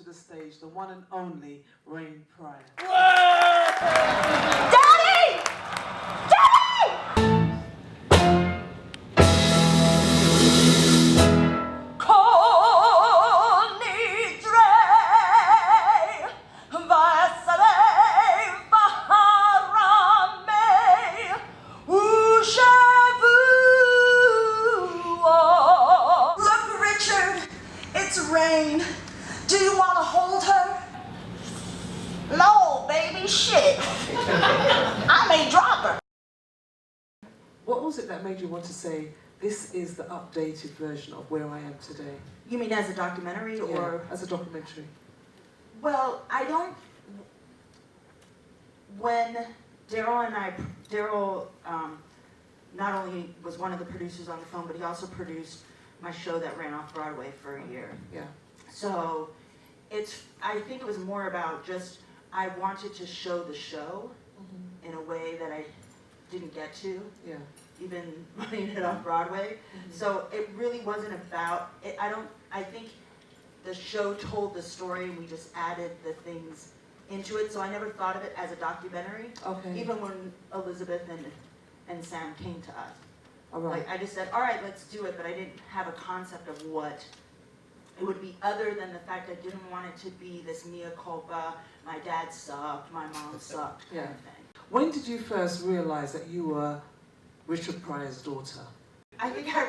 the stage the one and only Rain Pryor. Daddy! Daddy! Look, Richard, it's Rain. Do you want to hold her? No, baby, shit. I may drop her. What was it that made you want to say, this is the updated version of where I am today? You mean as a documentary or? As a documentary. Well, I don't, when Daryl not only was one of the producers on the film, but he also produced my show that ran off Broadway for a year. Yeah. So I think it was more about just, I wanted to show the show in a way that I didn't get to, even running it on Broadway. So it really wasn't about, I think the show told the story and we just added the things into it. So I never thought of it as a documentary, even when Elizabeth and Sam came to us. Like I just said, all right, let's do it, but I didn't have a concept of what it would be other than the fact I didn't want it to be this Miaculpa, my dad sucked, my mom sucked kind of thing. When did you first realize that you were Richard Pryor's daughter? I think I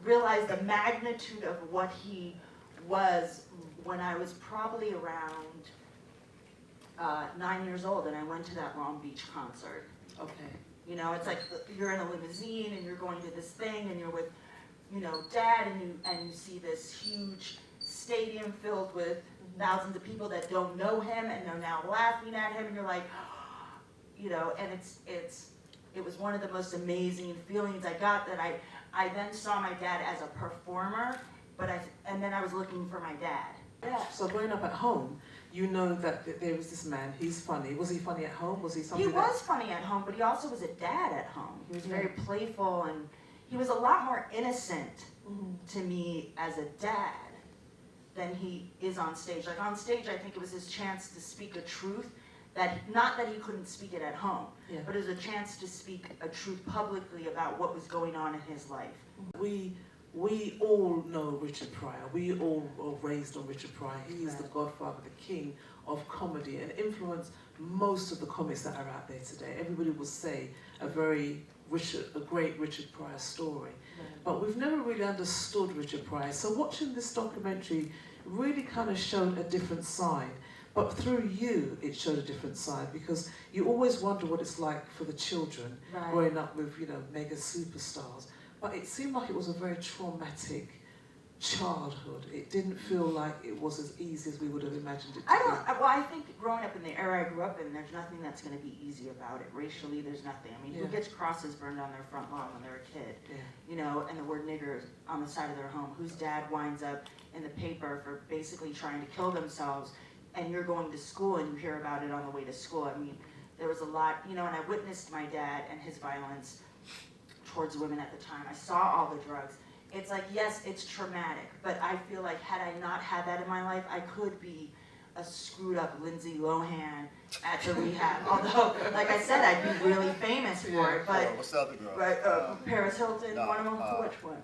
realized the magnitude of what he was when I was probably around 9 years old and I went to that Long Beach concert. Okay. You know, it's like you're in a limousine and you're going to this thing and you're with, you know, Dad and you see this huge stadium filled with thousands of people that don't know him and they're now laughing at him and you're like, you know, and it was one of the most amazing feelings I got that I then saw my dad as a performer, and then I was looking for my dad. Yeah. So growing up at home, you know that there was this man, he's funny. Was he funny at home? Was he something? He was funny at home, but he also was a dad at home. He was very playful and he was a lot more innocent to me as a dad than he is on stage. Like on stage, I think it was his chance to speak a truth that, not that he couldn't speak it at home, but it was a chance to speak a truth publicly about what was going on in his life. We all know Richard Pryor. We all are raised on Richard Pryor. He is the godfather, the king of comedy, and influenced most of the comics that are out there today. Everybody will say a great Richard Pryor story. But we've never really understood Richard Pryor. So watching this documentary really kind of showed a different side. But through you, it showed a different side because you always wonder what it's like for the children growing up with, you know, mega superstars. But it seemed like it was a very traumatic childhood. It didn't feel like it was as easy as we would have imagined it to be. Well, I think growing up in the era I grew up in, there's nothing that's going to be easy about it. Racially, there's nothing. I mean, who gets crosses burned on their front lawn when they're a kid? You know, and the word nigger on the side of their home. Whose dad winds up in the paper for basically trying to kill themselves, and you're going to school and you hear about it on the way to school. I mean, there was a lot, you know, and I witnessed my dad and his violence towards women at the time. I saw all the drugs. It's like, yes, it's traumatic, but I feel like had I not had that in my life, I could be a screwed up Lindsay Lohan at the rehab. Although, like I said, I'd be really famous for it. But what's the other girl? Paris Hilton, No, one of them. Which one?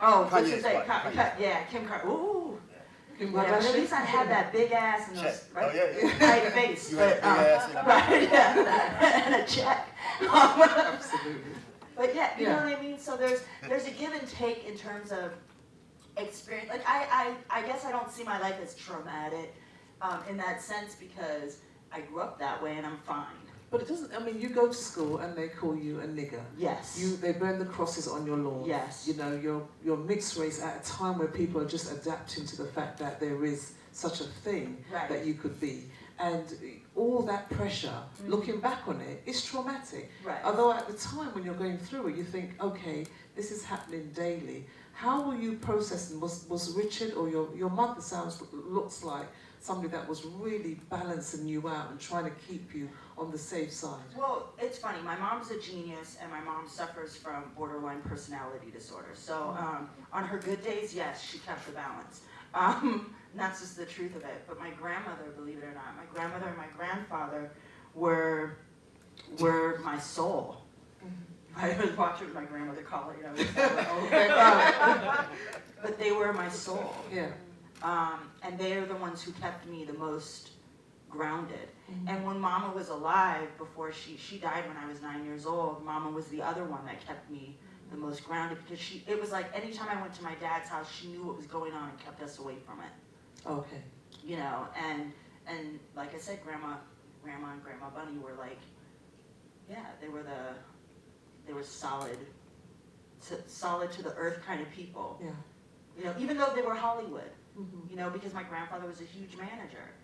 Oh, what's his name? Kanye. Yeah, Kim Kardashian. Ooh. Kim Yeah, Kardashian? at least I had that big ass and those yeah. tight face. You had a big ass and and a check. Absolutely. But yeah, you know what I mean? So there's a give and take in terms of experience. Like I guess I don't see my life as traumatic in that sense because I grew up that way and I'm fine. But it doesn't, I mean, you go to school and they call you a nigger. Yes. They burn the crosses on your lawn. Yes. You know, you're mixed race at a time where people are just adapting to the fact that there is such a thing that you could be. And all that pressure, looking back on it, is traumatic. Although at the time when you're going through it, you think, okay, this is happening daily. How were you processing? Was Richard or your mother looks like somebody that was really balancing you out and trying to keep you on the safe side? Well, it's funny. My mom's a genius, and my mom suffers from borderline personality disorder. So on her good days, yes, she kept the balance. And that's just the truth of it. But my grandmother, believe it or not, my grandmother and my grandfather were my soul. I was watching my grandmother call it, but they were my soul. Yeah. And they are the ones who kept me the most grounded. And when Mama was alive, before she died when I was 9 years old, Mama was the other one that kept me the most grounded, because it was like anytime I went to my dad's house, she knew what was going on and kept us away from it. Okay. You know, and like I said, Grandma and Grandma Bunny were like, yeah, they were solid to the earth kind of people. Yeah. You know, even though they were Hollywood, you know, because my grandfather was a huge manager,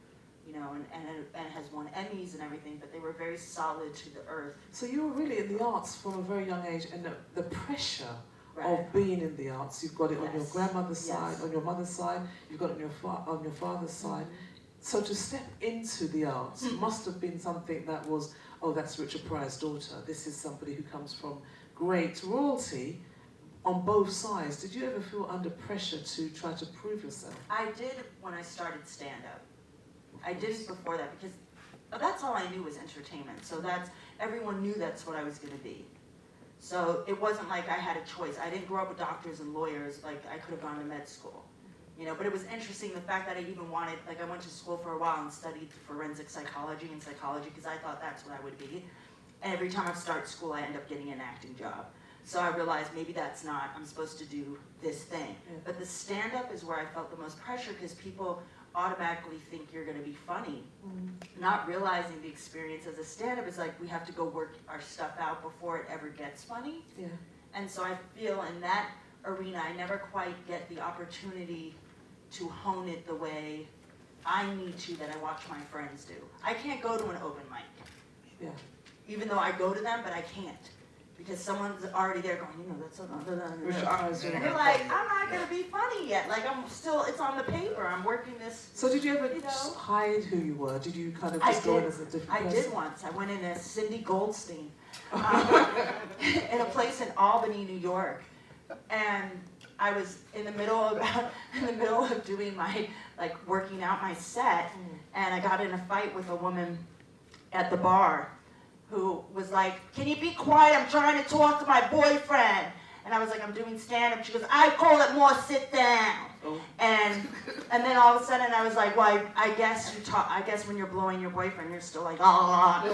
you know, and has won Emmys and everything, but they were very solid to the earth. So you were really in the arts from a very young age, and the pressure Right. of being in the arts, you've got it on your Yes. grandmother's side, Yes. on your mother's side, you've got it on your father's side. So to step into the arts must have been something that was, oh, that's Richard Pryor's daughter. This is somebody who comes from great royalty on both sides. Did you ever feel under pressure to try to prove yourself? I did when I started stand-up. I did it before that because that's all I knew was entertainment. So everyone knew that's what I was going to be. So it wasn't like I had a choice. I didn't grow up with doctors and lawyers. Like I could have gone to med school, you know. But it was interesting the fact that I even wanted, like I went to school for a while and studied forensic psychology and psychology because I thought that's what I would be. And every time I start school, I end up getting an acting job. So I realized maybe that's not, I'm supposed to do this thing. Yeah. But the stand-up is where I felt the most pressure because people automatically think you're going to be funny, not realizing the experience as a stand-up is like we have to go work our stuff out before it ever gets funny. Yeah. And so I feel in that arena, I never quite get the opportunity to hone it the way I need to that I watch my friends do. I can't go to an open mic. Yeah. Even though I go to them, but I can't. Because someone's already there going, you know, that's Richard Pryor's doing and it. you're like, I'm not going to be funny yet. Like, I'm still, it's on the paper. I'm working this. So did you ever You know? hide who you were? Did you kind of I just go in did. as a different I person? did once. I went in as Cindy Goldstein in a place in Albany, New York. And I was in the middle of doing my, like, working out my set. And I got in a fight with a woman at the bar who was like, can you be quiet? I'm trying to talk to my boyfriend. And I was like, I'm doing stand-up. She goes, I call it more sit down. Oh. And then all of a sudden I was like, well, I guess when you're blowing your boyfriend, you're still like, ah.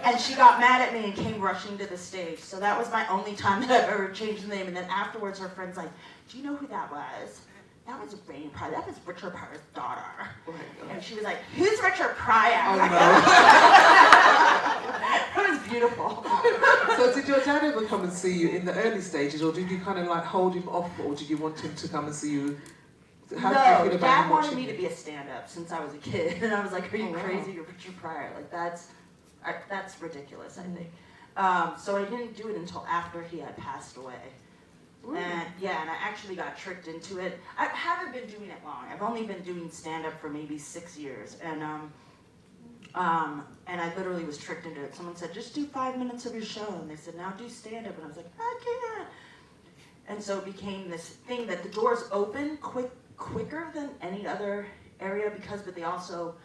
And she got mad at me and came rushing to the stage. So that was my only time that I've ever changed the name. And then afterwards, her friend's like, do you know who that was? That was Rain Pryor. That was Richard Pryor's daughter. Oh my God. And she was like, who's Richard Pryor? Oh no. It was beautiful. So did your dad ever come and see you in the early stages, or did you kind of like hold him off, or did you want him to come and see you? How did you feel about Dad him wanted watching me you? to be a stand-up since I was a kid. And I was like, are you Oh, wow. crazy? You're Richard Pryor. Like, that's ridiculous, I think. So I didn't do it until after he had passed away. Really? And I actually got tricked into it. I haven't been doing it long. I've only been doing stand-up for maybe 6 years. And I literally was tricked into it. Someone said, just do 5 minutes of your show. And they said, now do stand-up. And I was like, I can't. And so it became this thing that the doors open quicker than any other area but they also,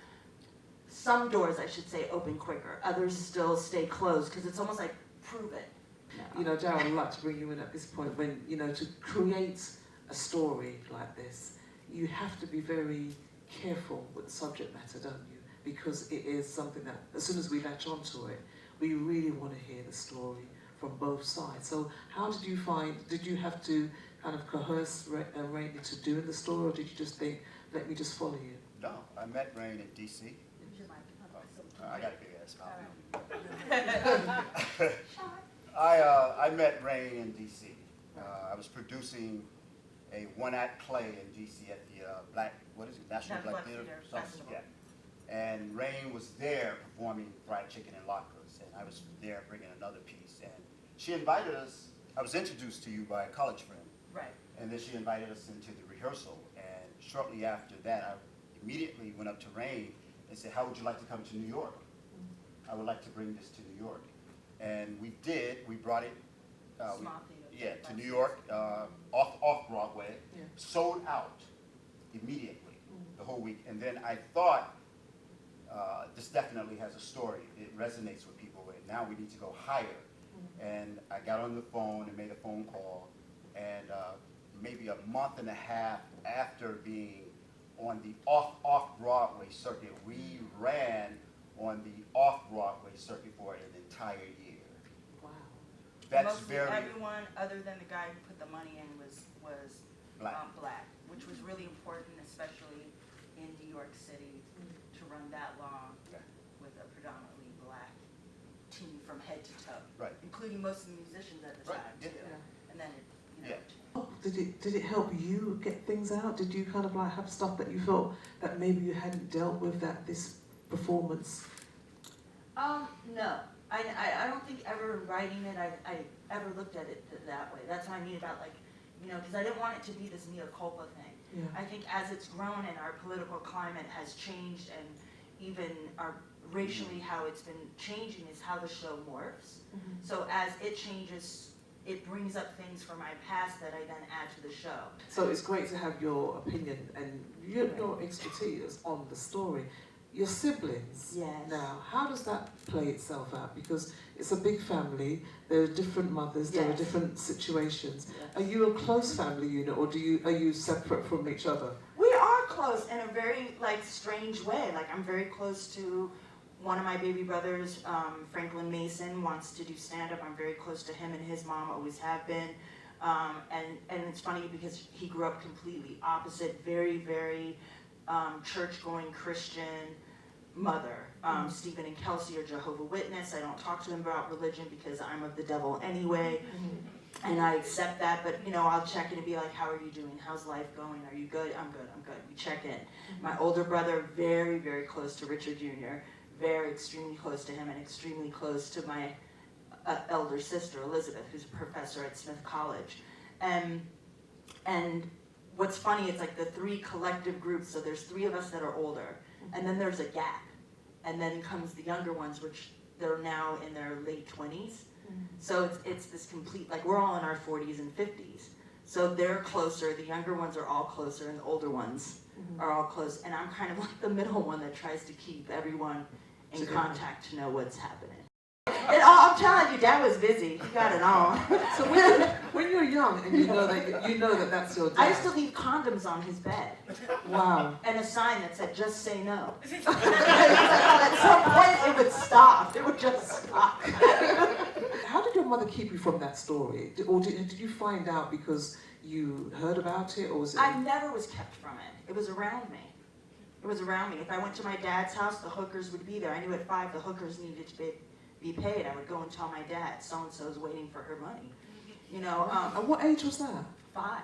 some doors, I should say, open quicker. Others still stay closed because it's almost like, prove it. You know, Daryl, I'd like to bring you in at this point when, you know, to create a story like this, you have to be very careful with the subject matter, don't you? Because it is something that, as soon as we latch onto it, we really want to hear the story from both sides. So how did you have to kind of coerce Rain into doing the story, or did you just think, let me just follow you? No, I met Rain in D.C. I got a big ass mouth. I met Rain in D.C. I was producing a one-act play in D.C. at the National Black Theater? Festival. Yeah. And Rain was there performing Fried Chicken and Latkes, and I was there bringing another piece. And she invited us, I was introduced to you by a college friend. Right. And then she invited us into the rehearsal. And shortly after that, I immediately went up to Rain and said, how would you like to come to New York? I would like to bring this to New York. And we did. We brought it. Small theater. Yeah, to New York, off Broadway, Yeah. sold out immediately, the whole week. And then I thought, this definitely has a story. It resonates with people, and now we need to go higher. And I got on the phone and made a phone call, and maybe a month and a half after being on the off-Broadway circuit, we ran on the off-Broadway circuit for an entire year. Wow. That's Mostly very everyone other than the guy who put the money in was black. which was really important, especially in New York City, to run that long Yeah. with a predominantly black team from head to toe, Right. including most of the musicians at the Right, time yeah. too. Yeah. And then it, Yeah. Did it help you get things out? Did you kind of like have stuff that you felt that maybe you hadn't dealt with that this performance? No. I don't think ever writing it, I ever looked at it that way. That's what I mean about like, because I didn't want it to be this Miaculpa thing. Yeah. I think as it's grown and our political climate has changed, and even our racially how it's been changing is how the show morphs. So as it changes, it brings up things from my past that I then add to the show. So it's great to have your opinion and your expertise on the story. Your siblings Yes. now, how does that play itself out? Because it's a big family, there are different mothers, there are Yes. different situations. Yes. Are you a close family unit, or are you separate from each other? We are close in a very strange way. Like I'm very close to one of my baby brothers, Franklin Mason, wants to do stand-up. I'm very close to him and his mom, always have been. And it's funny because he grew up completely opposite, very, very church-going Christian mother. Stephen and Kelsey are Jehovah's Witness. I don't talk to them about religion because I'm of the devil anyway. And I accept that, but I'll check in and be like, how are you doing? How's life going? Are you good? I'm good, I'm good. We check in. My older brother, very, very close to Richard Jr., very extremely close to him, and extremely close to my elder sister, Elizabeth, who's a professor at Smith College. And what's funny, it's like the three collective groups, so there's three of us that are older, and then there's a gap. And then comes the younger ones, which they're now in their late 20s. So it's this complete, like we're all in our 40s and 50s. So they're closer, the younger ones are all closer, and the older ones are all close. And I'm kind of like the middle one that tries to keep everyone in contact to know what's happening. And I'm telling you, Dad was busy. He got it on. So when you're young and you know that that's your dad. I used to leave condoms on his bed. Wow. And a sign that said, just say no. At some point it would stop. It would just stop. How did your mother keep you from that story? Or did you find out because you heard about it, or was it? I never was kept from it. It was around me. It was around me. If I went to my dad's house, the hookers would be there. I knew at 5 the hookers needed to be paid. I would go and tell my dad, so-and-so's waiting for her money. And what age was that? 5.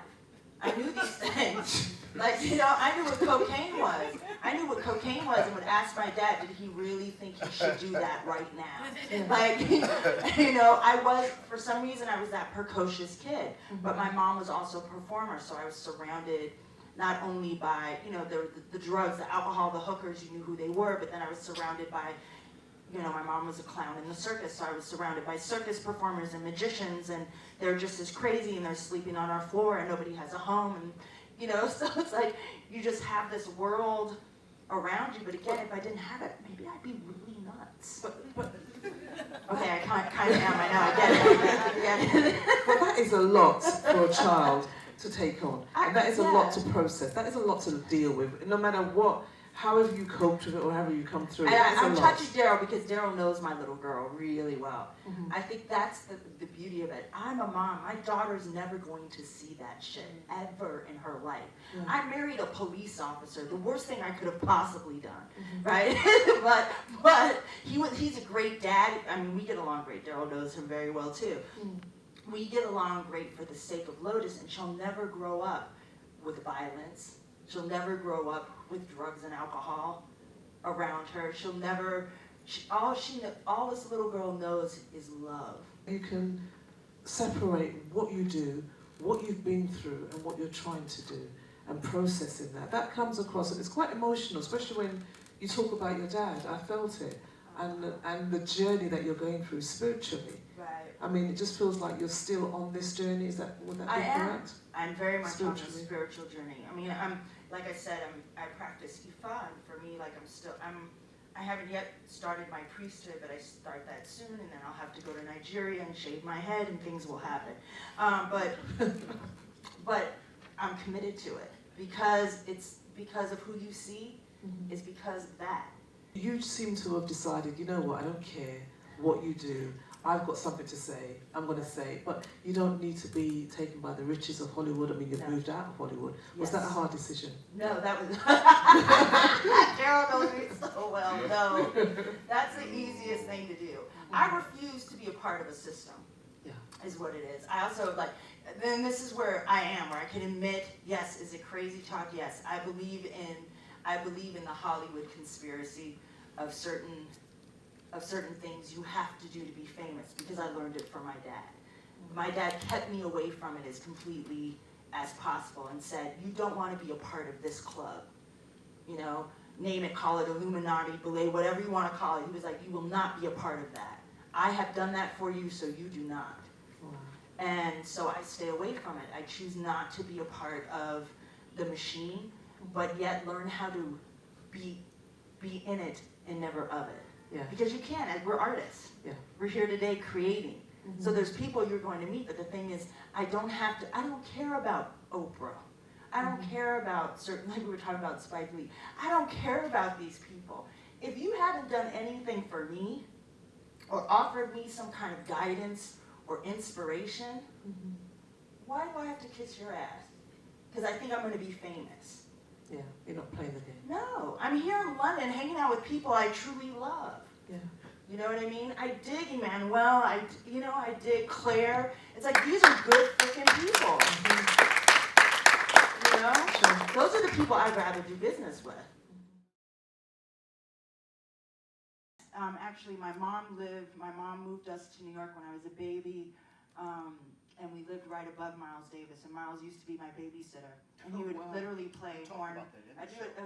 I knew these things. I knew what cocaine was. I knew what cocaine was and would ask my dad, did he really think he should do that right now? I was, for some reason, I was that precocious kid. But my mom was also a performer, so I was surrounded not only by, the drugs, the alcohol, the hookers, you knew who they were, but then I was surrounded by, my mom was a clown in the circus, so I was surrounded by circus performers and magicians, and they're just as crazy, and they're sleeping on our floor, and nobody has a home, and, so it's like, you just have this world around you, but again, if I didn't have it, maybe I'd be really nuts. Okay, I kind of am, I know, I get it. Well, that is a lot for a child to take on, and that is a lot to process. That is a lot to deal with, no matter what. However you coped with it or however you come through it. I'm touching Daryl because Daryl knows my little girl really well. I think that's the beauty of it. I'm a mom. My daughter's never going to see that shit ever in her life. I married a police officer, the worst thing I could have possibly done, right? but he's a great dad. I mean, we get along great. Daryl knows him very well too. We get along great for the sake of Lotus, and she'll never grow up with violence. She'll never grow up with drugs and alcohol around her. She'll never, all this little girl knows is love. You can separate what you do, what you've been through, and what you're trying to do, and processing that. That comes across, and it's quite emotional, especially when you talk about your dad. I felt it. and the journey that you're going through spiritually. Right. I mean, it just feels like you're still on this journey. Would that be correct? I'm very much on a Spiritually. spiritual journey. I mean, like I said, I practice Ifa, and for me, like I haven't yet started my priesthood, but I start that soon, and then I'll have to go to Nigeria and shave my head, and things will happen. But I'm committed to it because it's because of who you see. It's because of that. You seem to have decided, you know what, I don't care what you do. I've got something to say, I'm going to say it. But you don't need to be taken by the riches of Hollywood. I mean, you've moved out of Hollywood. Was that a hard decision? No, that was... Daryl knows me so well. No, that's the easiest thing to do. I refuse to be a part of a system, is what it is. I also, then this is where I am, where I can admit, yes, is it crazy talk? Yes, I believe in the Hollywood conspiracy of certain things you have to do to be famous, because I learned it from my dad. My dad kept me away from it as completely as possible and said, you don't want to be a part of this club. You know, name it, call it Illuminati, Belay, whatever you want to call it. He was like, you will not be a part of that. I have done that for you, so you do not. And so I stay away from it. I choose not to be a part of the machine, but yet learn how to be in it and never of it. Yeah. Because you can, we're artists. Yeah. We're here today creating. So there's people you're going to meet, but the thing is, I don't care about Oprah. I don't care about certain, like we were talking about Spike Lee. I don't care about these people. If you haven't done anything for me, or offered me some kind of guidance or inspiration, why do I have to kiss your ass? Because I think I'm going to be famous. Yeah, you're not playing the game. No, I'm here in London hanging out with people I truly love. Yeah. You know what I mean? I dig Emmanuel, I dig Claire. It's like, these are good freaking people. You know? Sure. Those are the people I'd rather do business with. Actually, my mom moved us to New York when I was a baby, and we lived right above Miles Davis, and Miles used to be my babysitter. And he would literally play horn.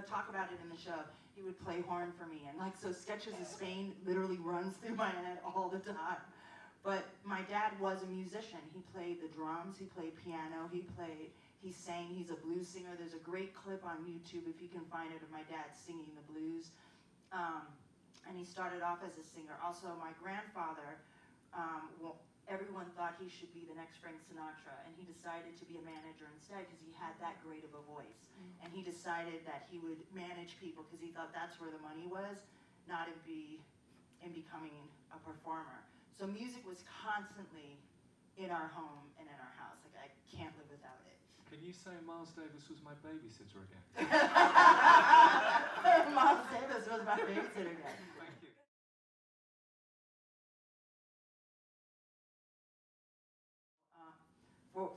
Talk about it in the show. He would play horn for me, and so Sketches of Spain literally runs through my head all the time. But my dad was a musician. He played the drums, he played piano, he sang, he's a blues singer. There's a great clip on YouTube, if you can find it, of my dad singing the blues. And he started off as a singer. Also, my grandfather, everyone thought he should be the next Frank Sinatra, and he decided to be a manager instead because he had that great of a voice. And he decided that he would manage people because he thought that's where the money was, not in becoming a performer. So music was constantly in our home and in our house. Like, I can't live without it. Can you say Miles Davis was my babysitter again? Miles Davis was my babysitter again. Thank you.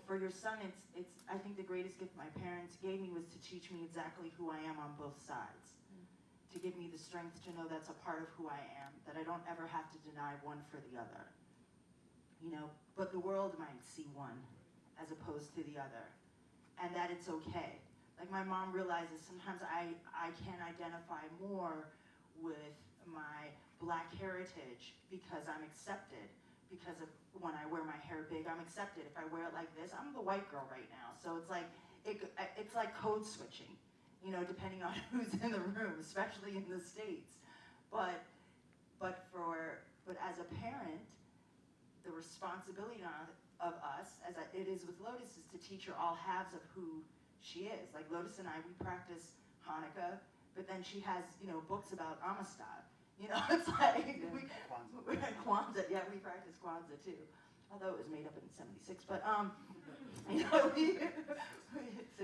For your son, it's I think the greatest gift my parents gave me was to teach me exactly who I am on both sides. To give me the strength to know that's a part of who I am, that I don't ever have to deny one for the other. You know, but the world might see one as opposed to the other, and that it's okay. Like, my mom realizes sometimes I can identify more with my Black heritage because I'm accepted. Because of when I wear my hair big, I'm accepted. If I wear it like this, I'm the white girl right now. So it's like code switching, you know, depending on who's in the room, especially in the States. But as a parent, the responsibility of us, as it is with Lotus, is to teach her all halves of who she is. Like, Lotus and I, we practice Hanukkah, but then she has, you know, books about Amistad. You know, it's like, Kwanzaa, yeah, we practice Kwanzaa too. Although it was made up in '76, but, you know,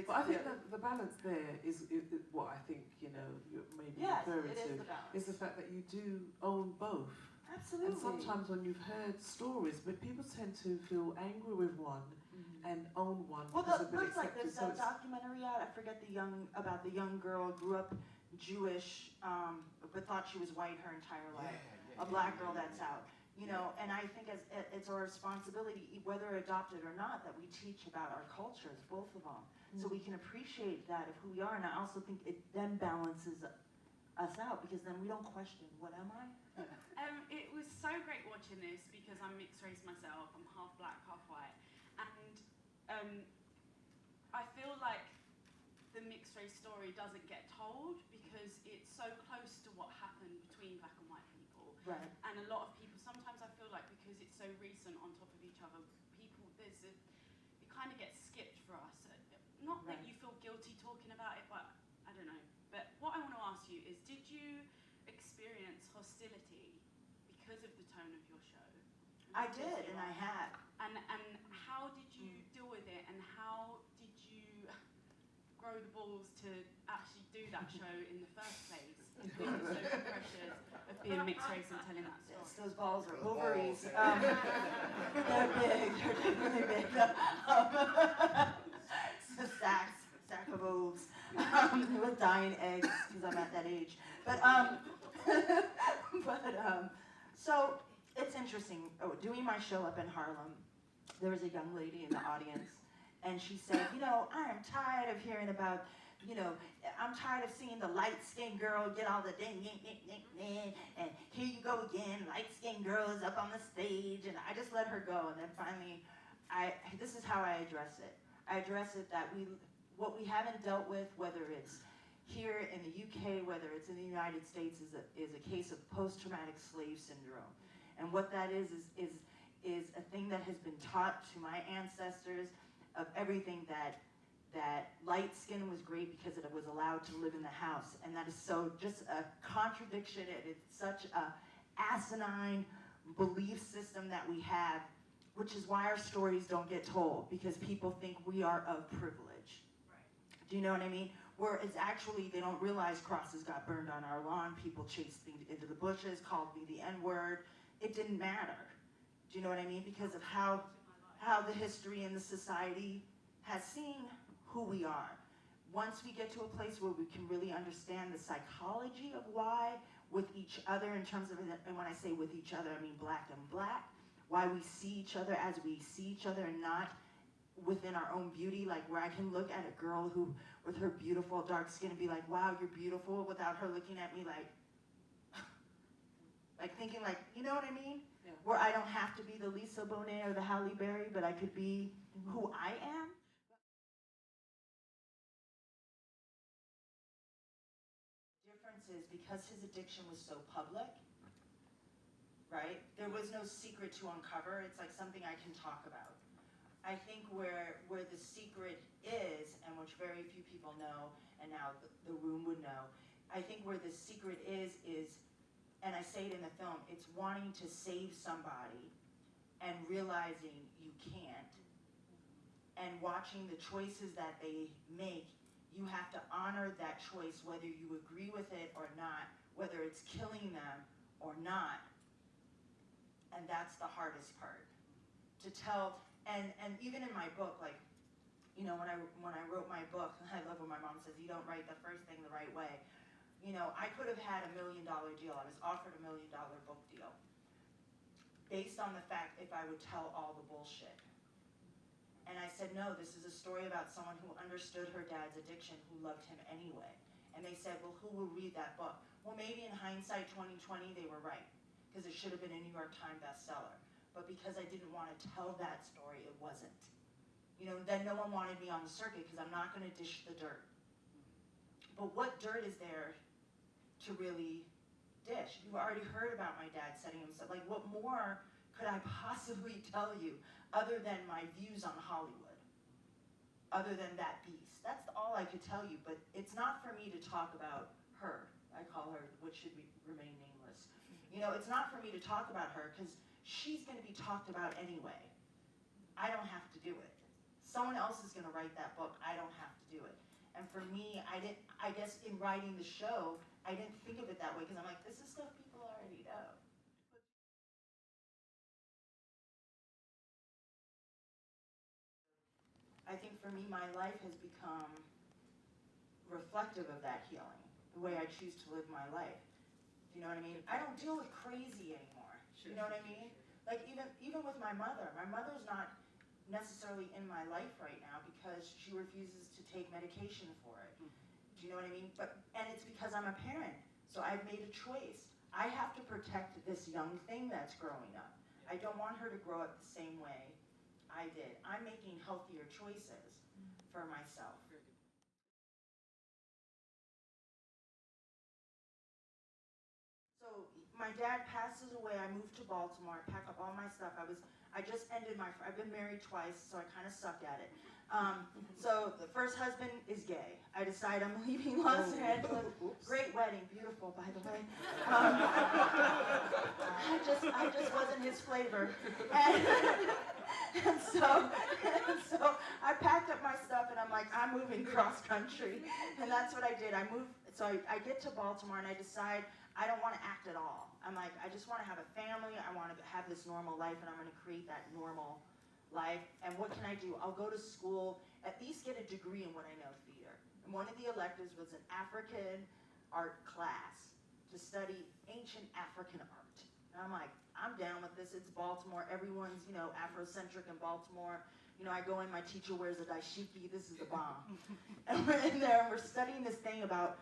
But I think that the balance there is what I think, you know, you're maybe referring to. Is the fact that you do own both. Absolutely. And sometimes when you've heard stories, but people tend to feel angry with one and own one because they've been accepted. There's like this documentary out, I forget about the young girl, grew up Jewish, but thought she was white her entire life. A Black girl that's out. You know, and I think it's our responsibility, whether adopted or not, that we teach about our cultures, both of them, so we can appreciate that of who we are. And I also think it then balances us out, because then we don't question, what am I? I'm mixed race myself. I'm half black, half white, and I feel like the mixed race story doesn't get told because it's so close to what happened between black and white people. Right. And a lot of people, sometimes I feel like because it's so recent on top of each other, it kind of gets skipped for us. Not that you feel guilty talking about it, but I don't know. But what I want to ask you is, did you experience hostility because of the tone of your show? I did, and I had. And how did you deal with it, and how did you grow the balls to actually do that show in the first place with the social pressures of being mixed race and telling that story? Yes, those balls are ovaries. They're big, they're definitely big. Sack of oves with dying eggs, because I'm at that age. So it's interesting. Oh, doing my show up in Harlem, there was a young lady in the audience, and she said, I am tired of hearing about, I'm tired of seeing the light-skinned girl get all the ding, and here you go again, light-skinned girl is up on the stage, and I just let her go, and then finally, this is how I address it. I address it that what we haven't dealt with, whether it's here in the UK, whether it's in the United States, is a case of post-traumatic slave syndrome. And what that is a thing that has been taught to my ancestors of everything that light skin was great because it was allowed to live in the house. And that is so just a contradiction. It's such a asinine belief system that we have, which is why our stories don't get told, because people think we are of privilege. Right. Do you know what I mean? Whereas actually they don't realize crosses got burned on our lawn, people chased me into the bushes, called me the N-word. It didn't matter. Do you know what I mean? Because of how the history and the society has seen who we are. Once we get to a place where we can really understand the psychology of why with each other, in terms of, and when I say with each other, I mean black and black, why we see each other as we see each other and not within our own beauty, like where I can look at a girl who, with her beautiful dark skin and be like, wow, you're beautiful, without her looking at me like thinking like, you know what I mean? Yeah. Where I don't have to be the Lisa Bonet or the Halle Berry, but I could be who I am. Difference is because his addiction was so public, right? There was no secret to uncover. It's like something I can talk about. I think where the secret is, and which very few people know, and now the room would know, I think where the secret is, and I say it in the film, it's wanting to save somebody and realizing you can't, and watching the choices that they make. You have to honor that choice, whether you agree with it or not, whether it's killing them or not. And that's the hardest part. To tell, and even in my book, like, when I wrote my book, I love when my mom says, you don't write the first thing the right way. I could have had $1 million deal. I was offered $1 million book deal based on the fact if I would tell all the bullshit. And I said, no, this is a story about someone who understood her dad's addiction, who loved him anyway. And they said, well, who will read that book? Well, maybe in hindsight 2020, they were right, because it should have been a New York Times bestseller. But because I didn't want to tell that story, it wasn't. Then no one wanted me on the circuit, because I'm not going to dish the dirt. But what dirt is there to really dish? You already heard about my dad setting himself. Like, what more could I possibly tell you other than my views on Hollywood? Other than that beast. That's all I could tell you, but it's not for me to talk about her. I call her, what should remain nameless. It's not for me to talk about her, because she's going to be talked about anyway. I don't have to do it. Someone else is going to write that book. I don't have to do it. And for me, I guess in writing the show, I didn't think of it that way, because I'm like, this is stuff people already know. I think for me, my life has become reflective of that healing, the way I choose to live my life. Do you know what I mean? I don't deal with crazy anymore. Do you know what I mean? Like even with my mother's not necessarily in my life right now because she refuses to take medication for it. Do you know what I mean? And it's because I'm a parent, so I've made a choice. I have to protect this young thing that's growing up. I don't want her to grow up the same way I did. I'm making healthier choices for myself. So my dad passes away. I moved to Baltimore. I pack up all my stuff. I just ended I've been married twice, so I kind of suck at it. So the first husband is gay. I decide I'm leaving Los Angeles. Great wedding, beautiful, by the way. I just wasn't his flavor. And so I packed up my stuff and I'm like, I'm moving cross country. And that's what I did. I moved, so I get to Baltimore and I decide I don't want to act at all. I'm like, I just want to have a family. I want to have this normal life and I'm going to create that normal life. And what can I do? I'll go to school, at least get a degree in what I know, theater. And one of the electives was an African art class to study ancient African art. And I'm like, I'm down with this. It's Baltimore. Everyone's, Afrocentric in Baltimore. I go in, my teacher wears a dashiki. This is the bomb. And we're in there and we're studying this thing about,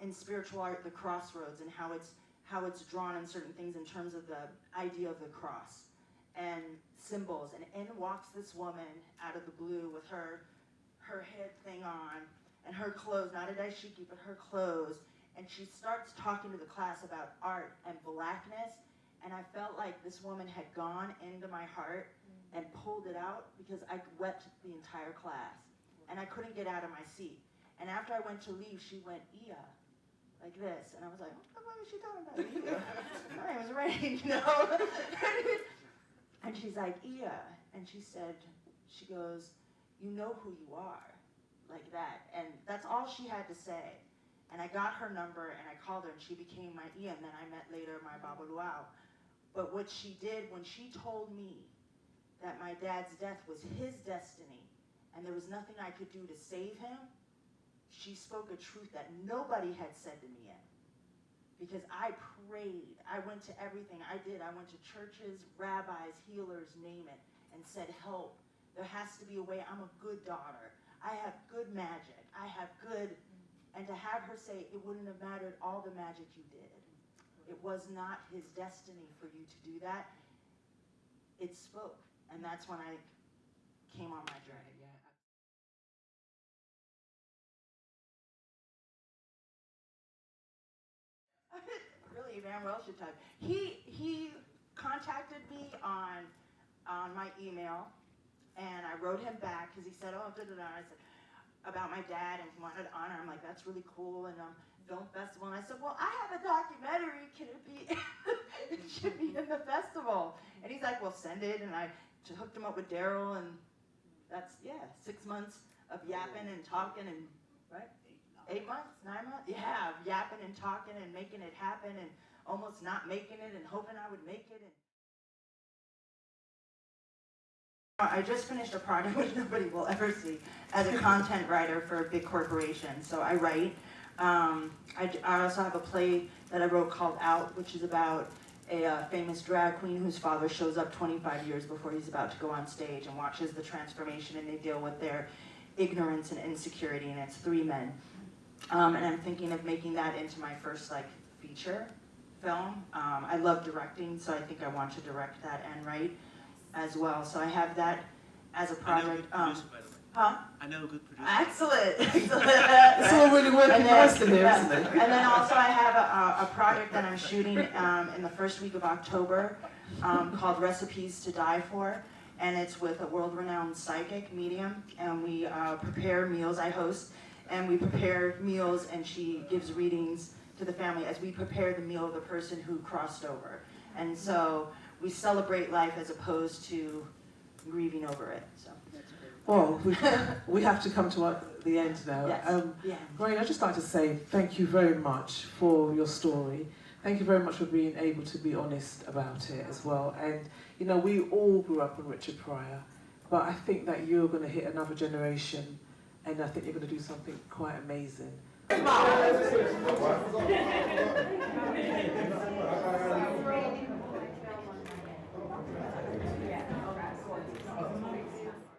in spiritual art, the crossroads and how it's drawn in certain things in terms of the idea of the cross and symbols. And in walks this woman out of the blue with her head thing on and her clothes, not a dashiki, but her clothes. And she starts talking to the class about art and blackness. And I felt like this woman had gone into my heart and pulled it out because I wept the entire class. And I couldn't get out of my seat. And after I went to leave, she went, Ia, like this. And I was like, what the fuck is she talking about? Ia. My name is Rain, And she's like, Ia. And she goes, you know who you are, like that. And that's all she had to say. And I got her number and I called her and she became my Ia. And then I met later my Baba Luau. But what she did when she told me that my dad's death was his destiny and there was nothing I could do to save him, she spoke a truth that nobody had said to me yet. Because I prayed, I went to everything I did. I went to churches, rabbis, healers, name it, and said, help. There has to be a way. I'm a good daughter. I have good magic. I have good, and to have her say, it wouldn't have mattered all the magic you did. It was not his destiny for you to do that. It spoke, and that's when I came on my journey. Really, Van Welsh type. He contacted me on my email, and I wrote him back because he said, oh, da-da-da. I said, about my dad, and he wanted honor. I'm like, that's really cool, and film festival. And I said, well, I have a documentary. Can it be, it should be in the festival. And he's like, well, send it. And I hooked him up with Daryl, and that's, 6 months of yapping and talking and, right? 8 months, 9 months? Yeah, yapping and talking and making it happen and almost not making it and hoping I would make it. I just finished a project which nobody will ever see as a content writer for a big corporation. So I write. I also have a play that I wrote called Out, which is about a famous drag queen whose father shows up 25 years before he's about to go on stage and watches the transformation, and they deal with their ignorance and insecurity, and it's 3 men. And I'm thinking of making that into my first feature film. I love directing, so I think I want to direct that and write as well. So I have that as a project. I know a good producer, by the way. Huh? I know a good producer. Excellent. It's all really working nice in there, isn't it? And then also I have a project that I'm shooting in the first week of October called Recipes to Die For. And it's with a world-renowned psychic medium. And we prepare meals. I host. And we prepare meals, and she gives readings to the family as we prepare the meal of the person who crossed over. And so we celebrate life as opposed to grieving over it. So. Well, we have to come to the end now. Yes. Rain, I'd just like to say thank you very much for your story. Thank you very much for being able to be honest about it as well. And, we all grew up on Richard Pryor, but I think that you're going to hit another generation, and I think you're going to do something quite amazing.